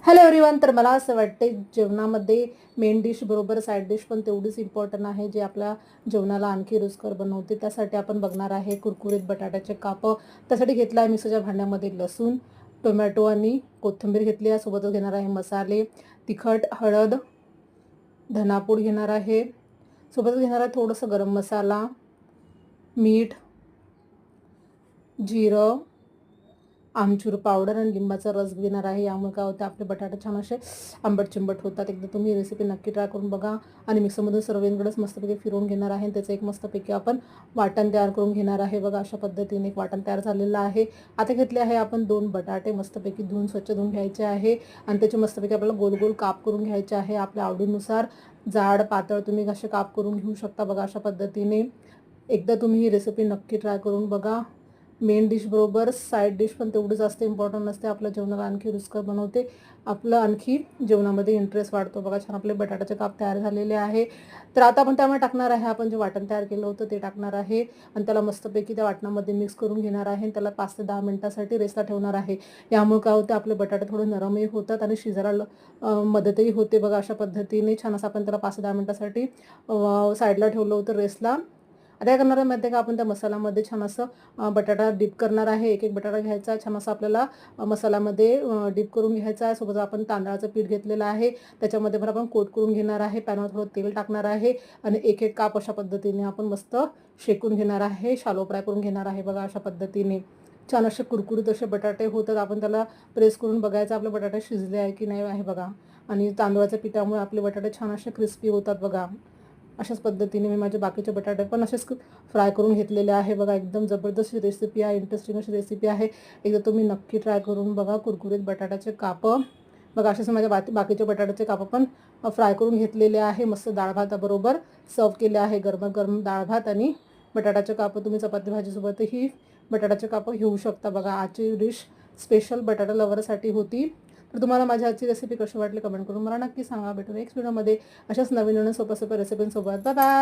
Hello everyone. तर मला असं वाटते जेवणामध्ये मेन डिश बरोबर साईड डिश पण तेवढीच इम्पॉर्टंट आहे, जे आपल्या जेवणाला आणखी रुचकर बनवते. त्यासाठी आपण बघणार आहे कुरकुरीत बटाट्याचे कापं. त्यासाठी घेतला आहे मिक्सरच्या भांड्यामध्ये लसूण, टोमॅटो आणि कोथिंबीर घेतली आहे. सोबतच घेणार आहे मसाले, तिखट, हळद, धनापूड घेणार आहे. सोबतच घेणार आहे थोडंसं गरम मसाला, मीठ, जिरं, आमचूर पावडर आणि लिंबाचा रस घेणार आहे. यामुळे काय होतं, आपले बटाटे छान असे आंबट चिंबट होतात. एकदा तुम्ही रेसिपी नक्की ट्राय करून बघा. आणि मिक्सरमधून सर्वांकडेच मस्तपैकी फिरवून घेणार आहे. त्याचं एक मस्तपैकी आपण वाटण तयार करून घेणार आहे. बघा अशा पद्धतीने एक वाटण तयार झालेलं आहे. आता घेतले आहे आपण 2 बटाटे मस्तपैकी स्वच्छ धुवून घ्यायचे आहे आणि त्याचे मस्तपैकी आपल्याला गोल गोल काप करून घ्यायचे आहे. आपल्या आवडीनुसार जाड पातळ तुम्ही कसे काप करून घेऊ शकता. बघा अशा पद्धतीने एकदा तुम्ही ही रेसिपी नक्की ट्राय करून बघा. मेन डिश बरोबर साईड डिश पण तेवढीच जास्त इम्पॉर्टंट नसते. आपल्या जेवणाला आणखी रुचकर बनवते. आपलं आणखी जेवणामध्ये इंटरेस्ट वाढतो. बघा छान आपले बटाट्याचे काप तयार झालेले आहे. तर आता आपण त्यामध्ये टाकणार आहे, आपण जे वाटण तयार केलं होतं ते टाकणार आहे आणि त्याला मस्तपैकी त्या वाटणामध्ये मिक्स करून घेणार आहे. त्याला 5 ते 10 मिनिटासाठी रेस्टला ठेवणार आहे. यामुळे काय होतं, आपले बटाटे थोडे नरमही होतात आणि शिजायला मदतही होते. बघा अशा पद्धतीने छान असं आपण त्याला 5 ते 10 मिनिटासाठी साईडला ठेवलं होतं रेस्टला. आता काय करणार आहे माहिती आहे का, आपण त्या मसाल्यामध्ये छान असं बटाटा डिप करणार आहे. एक एक बटाटा घ्यायचा, छान असं आपल्याला मसाल्यामध्ये डिप करून घ्यायचा आहे. सोबत आपण तांदळाचं पीठ घेतलेलं आहे, त्याच्यामध्ये पण आपण कोट करून घेणार आहे. पॅनवर थोडं तेल टाकणार आहे आणि एक एक काप अशा पद्धतीने आपण मस्त शेकून घेणार आहे, शालो फ्राय करून घेणार आहे. बघा अशा पद्धतीने छान असे कुरकुरीत असे बटाटे होतात. आपण त्याला प्रेस करून बघायचं आपले बटाटे शिजले आहे की नाही आहे बघा. आणि तांदळाच्या पिठामुळे आपले बटाटे छान असे क्रिस्पी होतात. बघा अशाच पद्धतीने मी माझे बाकीचे बटाटे पण असेच फ्राय करून घेतलेले आहे. बघा एकदम जबरदस्त रेसिपी आहे, इंटरेस्टिंग अशी रेसिपी आहे. एकदा तुम्ही नक्की ट्राय करून बघा. कुरकुरीत बटाट्याचे कापं बघा असेच माझ्या बाकीचे बटाट्याचे कापं पण फ्राय करून घेतलेले आहे. मस्त डाळ भाताबरोबर सर्व केले आहे. गरम डाळ भात आणि बटाट्याचे कापं तुम्ही चपाती भाजीसोबतही बटाट्याचे कापं घेऊ शकता. बघा आजची डिश स्पेशल बटाटा लवरसाठी होती. तर तुम्हाला माझी आजची रेसिपी कशी वाटली कमेंट करून मला नक्की सांगा. भेटू नेक्स्ट व्हिडिओमध्ये अशाच नवीन सोप्या सोप्या रेसिपींसोबत. Bye bye.